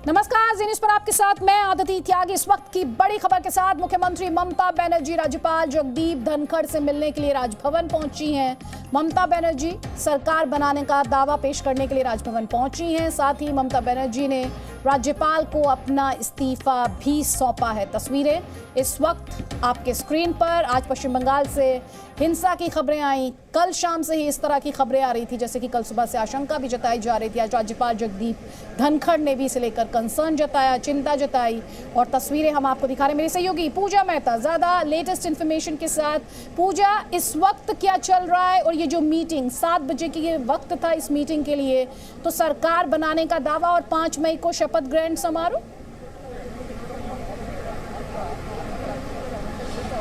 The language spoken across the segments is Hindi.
नमस्कार, जी न्यूज़ पर आपके साथ मैं आदिति त्यागी। इस वक्त की बड़ी खबर के साथ मुख्यमंत्री ममता बनर्जी राज्यपाल जगदीप धनखड़ से मिलने के लिए राजभवन पहुंची हैं। ममता बनर्जी सरकार बनाने का दावा पेश करने के लिए राजभवन पहुंची हैं। साथ ही ममता बनर्जी ने राज्यपाल को अपना इस्तीफा भी सौंपा है। तस्वीरें इस वक्त आपके स्क्रीन पर। आज पश्चिम बंगाल से हिंसा की खबरें आई। कल शाम से ही इस तरह की खबरें आ रही थी, जैसे कि कल सुबह से आशंका भी जताई जा रही थी। आज राज्यपाल जगदीप धनखड़ ने भी इसे लेकर कंसर्न जताया, चिंता जताई। और तस्वीरें हम आपको दिखा रहे हैं। मेरी सहयोगी पूजा मेहता ज्यादा लेटेस्ट इंफॉर्मेशन के साथ। पूजा, इस वक्त क्या चल रहा है? और ये जो मीटिंग 7 बजे की वक्त था इस मीटिंग के लिए, तो सरकार बनाने का दावा और 5 मई को शपथ ग्रहण समारोह।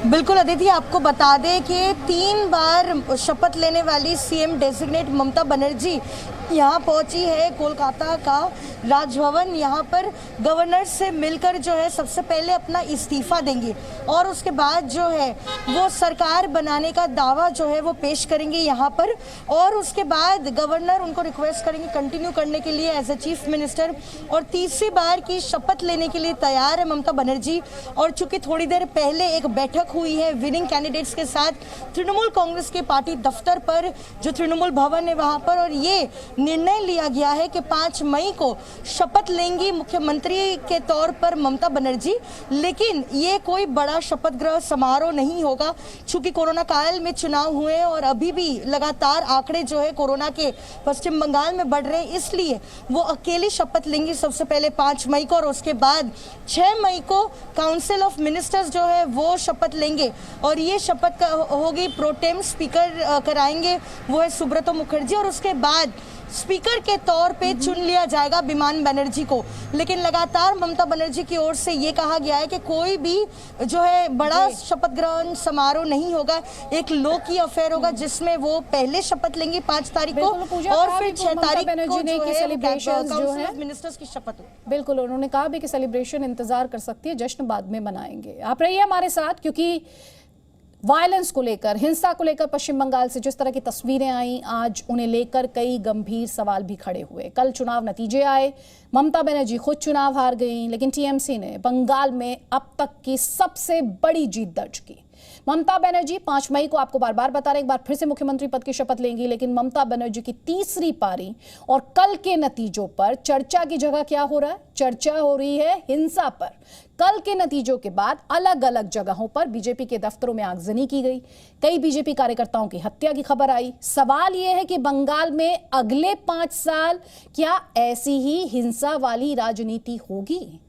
बिल्कुल अदिति, आपको बता दें कि 3 बार शपथ लेने वाली सीएम डेजिग्नेट ममता बनर्जी यहाँ पहुंची है। कोलकाता का राजभवन, यहाँ पर गवर्नर से मिलकर जो है सबसे पहले अपना इस्तीफा देंगी और उसके बाद जो है वो सरकार बनाने का दावा जो है वो पेश करेंगे यहाँ पर। और उसके बाद गवर्नर उनको रिक्वेस्ट करेंगे कंटिन्यू करने के लिए एज ए चीफ मिनिस्टर। और तीसरी बार की शपथ लेने के लिए तैयार है ममता बनर्जी। और चूंकि थोड़ी देर पहले एक बैठक हुई है विनिंग कैंडिडेट्स के साथ तृणमूल कांग्रेस के पार्टी दफ्तर पर, जो तृणमूल भवन है वहाँ पर, और ये निर्णय लिया गया है कि 5 मई को शपथ लेंगी मुख्यमंत्री के तौर पर ममता बनर्जी। लेकिन ये कोई बड़ा शपथ ग्रहण समारोह नहीं होगा, चूंकि कोरोना काल में चुनाव हुए और अभी भी लगातार आंकड़े जो है कोरोना के पश्चिम बंगाल में बढ़ रहे हैं, इसलिए वो अकेली शपथ लेंगी सबसे पहले 5 मई को। और उसके बाद 6 मई को काउंसिल ऑफ मिनिस्टर्स जो है वो शपथ लेंगे और ये शपथ होगी प्रोटेम स्पीकर कराएंगे, वो है सुब्रतो मुखर्जी। और उसके बाद स्पीकर के तौर पे चुन लिया जाएगा विमान बनर्जी को। लेकिन लगातार ममता बनर्जी की ओर से ये कहा गया है कि कोई भी जो है बड़ा शपथ ग्रहण समारोह नहीं होगा, एक लो की अफेयर होगा जिसमें वो पहले शपथ लेंगी 5 तारीख को और फिर 6 तारीख को जो है सेलिब्रेशन जो है मिनिस्टर्स की शपथ हो। बिल्कुल, उन्होंने कहा भी कि सेलिब्रेशन इंतजार कर सकती है, जश्न बाद में मनाएंगे। आप रहिए हमारे साथ, क्योंकि वायलेंस को लेकर, हिंसा को लेकर पश्चिम बंगाल से जिस तरह की तस्वीरें आई, आज उन्हें लेकर कई गंभीर सवाल भी खड़े हुए। कल चुनाव नतीजे आए, ममता बनर्जी खुद चुनाव हार गई, लेकिन टीएमसी ने बंगाल में अब तक की सबसे बड़ी जीत दर्ज की। ममता बनर्जी 5 मई को, आपको बार बार बता रहे, एक बार फिर से मुख्यमंत्री पद की शपथ लेंगी। लेकिन ममता बनर्जी की तीसरी पारी और कल के नतीजों पर चर्चा की जगह क्या हो रहा है? चर्चा हो रही है हिंसा पर। कल के नतीजों के बाद अलग अलग जगहों पर बीजेपी के दफ्तरों में आगजनी की गई, कई बीजेपी कार्यकर्ताओं की हत्या की खबर आई। सवाल यह है कि बंगाल में अगले 5 साल क्या ऐसी ही हिंसा वाली राजनीति होगी?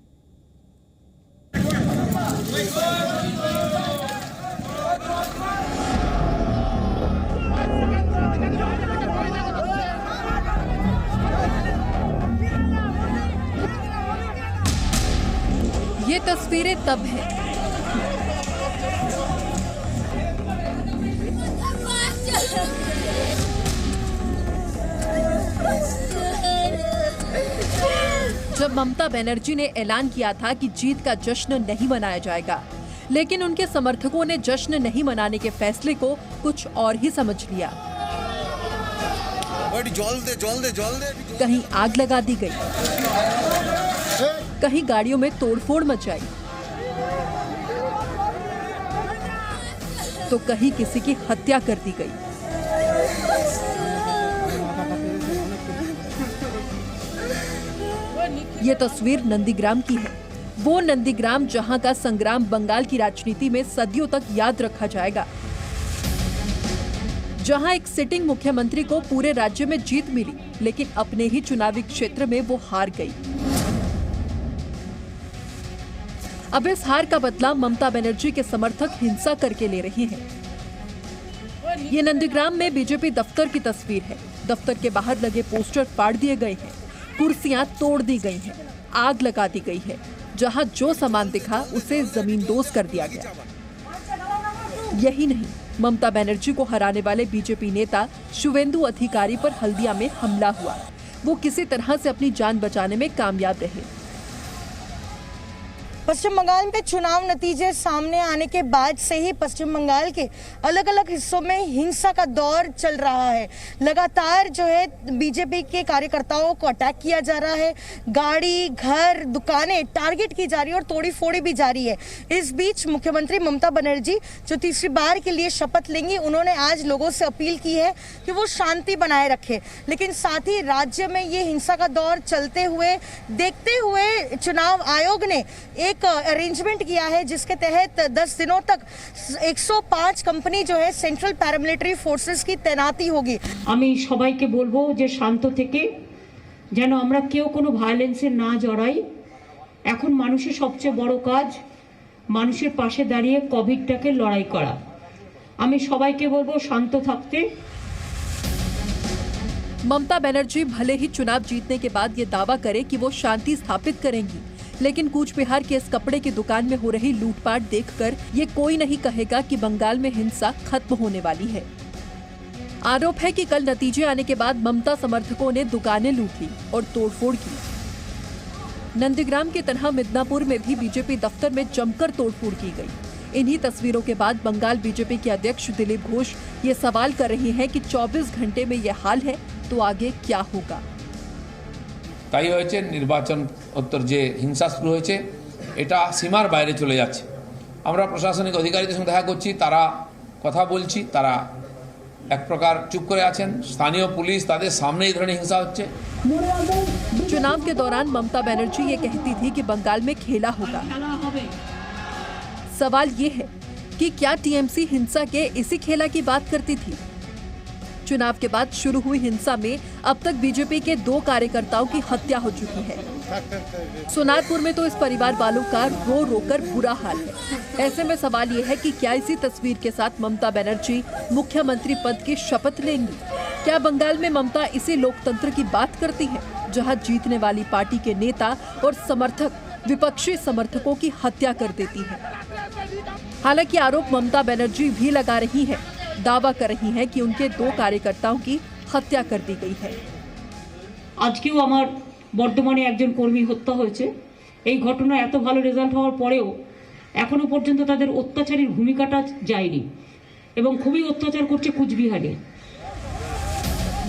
ये तस्वीरें तब हैं जब ममता बनर्जी ने ऐलान किया था कि जीत का जश्न नहीं मनाया जाएगा, लेकिन उनके समर्थकों ने जश्न नहीं मनाने के फैसले को कुछ और ही समझ लिया। कहीं आग लगा दी गई, कहीं गाड़ियों में तोड़फोड़ मचाई, तो कहीं किसी की हत्या कर दी गई। ये तस्वीर नंदीग्राम की है, वो नंदीग्राम जहां का संग्राम बंगाल की राजनीति में सदियों तक याद रखा जाएगा, जहां एक सिटिंग मुख्यमंत्री को पूरे राज्य में जीत मिली, लेकिन अपने ही चुनावी क्षेत्र में वो हार गई। अब इस हार का बदला ममता बनर्जी के समर्थक हिंसा करके ले रहे हैं। ये नंदीग्राम में बीजेपी दफ्तर की तस्वीर है। दफ्तर के बाहर लगे पोस्टर फाड़ दिए गए हैं, कुर्सियां तोड़ दी गई हैं, आग लगा दी गई है। जहां जो सामान दिखा उसे जमींदोज कर दिया गया। यही नहीं, ममता बनर्जी को हराने वाले बीजेपी नेता शुवेंदु अधिकारी पर हल्दिया में हमला हुआ। वो किसी तरह से अपनी जान बचाने में कामयाब रहे। पश्चिम बंगाल में चुनाव नतीजे सामने आने के बाद से ही पश्चिम बंगाल के अलग अलग हिस्सों में हिंसा का दौर चल रहा है। लगातार जो है बीजेपी के कार्यकर्ताओं को अटैक किया जा रहा है, गाड़ी, घर, दुकानें टारगेट की जा रही है और तोड़ी फोड़ी भी जारी है। इस बीच मुख्यमंत्री ममता बनर्जी जो तीसरी बार के लिए शपथ लेंगी, उन्होंने आज लोगों से अपील की है कि वो शांति बनाए रखे, लेकिन साथ ही राज्य में ये हिंसा का दौर चलते हुए देखते हुए चुनाव आयोग ने एक अरेंजमेंट किया है जिसके तहत 10 दिनों तक 105 कंपनी जो है सेंट्रल पैरामिलिट्री फोर्सेस की तैनाती होगी। আমি সবাইকে বলবো যে শান্ত থেকে যেন আমরা কেউ কোনো ভায়োলেন্সে না জড়াই। এখন মানুষের সবচেয়ে বড় কাজ মানুষের পাশে দাঁড়িয়ে কোভিডটাকে লড়াই করা। আমি সবাইকে বলবো শান্ত থাকতে। ममता बनर्जी भले ही चुनाव जीतने के बाद ये दावा करे कि वो शांति स्थापित करेंगी, लेकिन कूच बिहार के इस कपड़े की दुकान में हो रही लूटपाट देखकर ये कोई नहीं कहेगा कि बंगाल में हिंसा खत्म होने वाली है। आरोप है कि कल नतीजे आने के बाद ममता समर्थकों ने दुकानें लूट ली और तोड़फोड़ की। नंदीग्राम के तरह मिदनापुर में भी बीजेपी दफ्तर में जमकर तोड़फोड़ की गई। इन्हीं तस्वीरों के बाद बंगाल बीजेपी के अध्यक्ष दिलीप घोष ये सवाल कर रही हैं कि 24 घंटे में ये हाल है तो आगे क्या होगा। তাই হয়েছে নির্বাচন উত্তর যে হিংসা শুরু হয়েছে এটা সীমার বাইরে চলে যাচ্ছে। আমরা প্রশাসনিক অধিকারীদের সঙ্গে দেখা করছি, তারা কথা বলছি, তারা এক প্রকার চুপ করে আছেন। স্থানীয় পুলিশ তাদের সামনে এই ধরনের হিংসা হচ্ছে। चुनाव के दौरान ममता बनर्जी ये कहती थी कि बंगाल में खेला होगा। सवाल ये है कि क्या टीएमसी हिंसा के इसी खेला की बात करती थी? चुनाव के बाद शुरू हुई हिंसा में अब तक बीजेपी के 2 कार्यकर्ताओं की हत्या हो चुकी है। सोनारपुर में तो इस परिवार वालों का रो रो कर बुरा हाल है। ऐसे में सवाल ये है कि क्या इसी तस्वीर के साथ ममता बनर्जी मुख्यमंत्री पद की शपथ लेंगी? क्या बंगाल में ममता इसी लोकतंत्र की बात करती है जहां जीतने वाली पार्टी के नेता और समर्थक विपक्षी समर्थकों की हत्या कर देती है? हालांकि आरोप ममता बनर्जी भी लगा रही है, दावा कर रही हैं कि उनके 2 कार्यकर्ताओं की हत्या कर दी गई है। আজকেও আমার বর্ধমানে একজন কর্মী হত্যা হয়েছে। এই ঘটনা এত ভালো রেজাল্ট হওয়ার পরেও এখনো পর্যন্ত তাদের অত্যাচারীর ভূমিকাটা যায়নি এবং খুবই অত্যাচার করছে কুচবিহারে।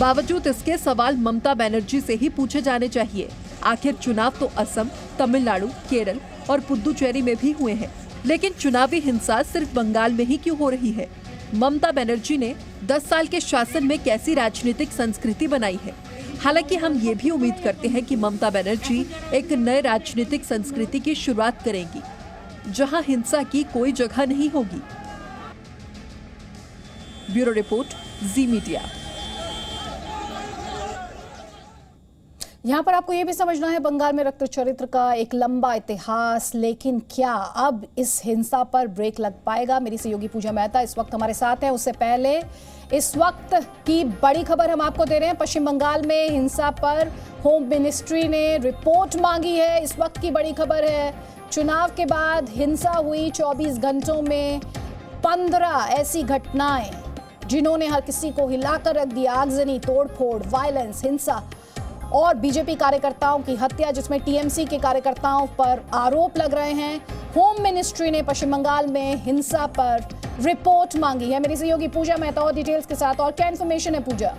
बावजूद इसके सवाल ममता बनर्जी से ही पूछे जाने चाहिए। आखिर चुनाव तो असम, तमिलनाडु, केरल और पुदुचेरी में भी हुए हैं, लेकिन चुनावी हिंसा सिर्फ बंगाल में ही क्यों हो रही है? ममता बनर्जी ने 10 साल के शासन में कैसी राजनीतिक संस्कृति बनाई है? हालांकि हम ये भी उम्मीद करते हैं कि ममता बनर्जी एक नए राजनीतिक संस्कृति की शुरुआत करेंगी, जहां हिंसा की कोई जगह नहीं होगी। ब्यूरो रिपोर्ट, जी मीडिया। यहाँ पर आपको ये भी समझना है बंगाल में रक्त चरित्र का एक लंबा इतिहास, लेकिन क्या अब इस हिंसा पर ब्रेक लग पाएगा? मेरी सहयोगी पूजा मेहता इस वक्त हमारे साथ है। उससे पहले इस वक्त की बड़ी खबर हम आपको दे रहे हैं। पश्चिम बंगाल में हिंसा पर होम मिनिस्ट्री ने रिपोर्ट मांगी है। इस वक्त की बड़ी खबर है, चुनाव के बाद हिंसा हुई 24 घंटों में 15 ऐसी घटनाएं जिन्होंने हर किसी को हिलाकर रख दिया। आगजनी, तोड़फोड़, वायलेंस, हिंसा और बीजेपी कार्यकर्ताओं की हत्या, जिसमें टीएमसी के कार्यकर्ताओं पर आरोप लग रहे हैं। होम मिनिस्ट्री ने पश्चिम बंगाल में हिंसा पर रिपोर्ट मांगी है। मेरी सहयोगी पूजा मेहता और डिटेल्स के साथ। और क्या इन्फॉर्मेशन है पूजा?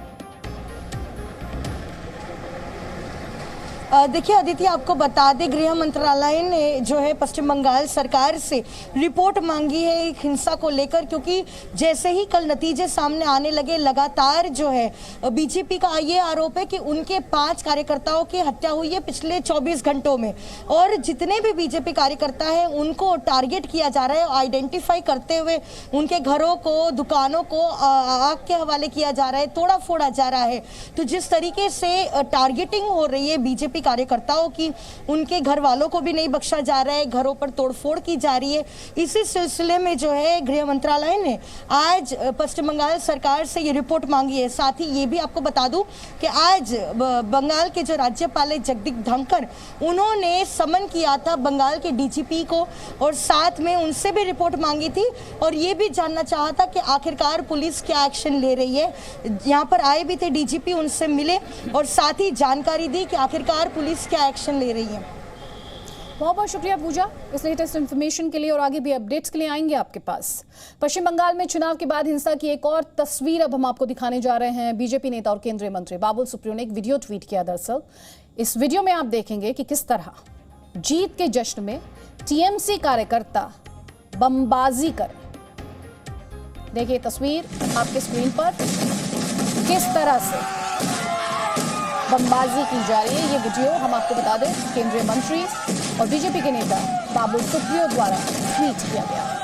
देखिए अदिति, आपको बता दें गृह मंत्रालय ने जो है पश्चिम बंगाल सरकार से रिपोर्ट मांगी है एक हिंसा को लेकर, क्योंकि जैसे ही कल नतीजे सामने आने लगे लगातार जो है बीजेपी का ये आरोप है कि उनके 5 कार्यकर्ताओं की हत्या हुई है पिछले 24 घंटों में, और जितने भी बीजेपी कार्यकर्ता हैं उनको टारगेट किया जा रहा है। आइडेंटिफाई करते हुए उनके घरों को, दुकानों को आग के हवाले किया जा रहा है, तोड़ा फोड़ा जा रहा है। तो जिस तरीके से टारगेटिंग हो रही है बीजेपी कार्यकर्ताओं की, उनके घर वालों को भी नहीं बख्शा जा रहा है, घरों पर तोड़फोड़ की जा रही है। इसी सिलसिले में जो है गृह मंत्रालय ने आज पश्चिम बंगाल सरकार से ये रिपोर्ट मांगी है। साथ ही ये भी आपको बता दूं कि आज बंगाल के जो राज्यपाल है जगदीप धनखड़, उन्होंने समन किया था बंगाल के डीजीपी को और साथ में उनसे भी रिपोर्ट मांगी थी और ये भी जानना चाहा था कि आखिरकार पुलिस क्या एक्शन ले रही है। यहाँ पर आए भी थे डीजीपी, उनसे मिले और साथ ही जानकारी दी कि आखिरकार पुलिस क्या एक्शन ले रही है। बहुत बहुत शुक्रिया पूजा इस लेटेस्ट इन्फॉर्मेशन के लिए, और आगे भी अपडेट्स के लिए आएंगे आपके पास। पश्चिम बंगाल में चुनाव के बाद हिंसा की एक और तस्वीर अब हम आपको दिखाने जा रहे हैं। बीजेपी नेता और केंद्रीय मंत्री बाबुल सुप्रियो ने एक वीडियो ट्वीट किया। दरअसल इस वीडियो में आप देखेंगे कि किस तरह जीत के जश्न में टीएमसी कार्यकर्ता बमबाजी कर, देखिए तस्वीर आपके स्क्रीन पर, किस तरह से बमबाजी की जा रही है। ये वीडियो हम आपको बता दें केंद्रीय मंत्री और बीजेपी के नेता बाबुल सुप्रियो द्वारा ट्वीट किया गया।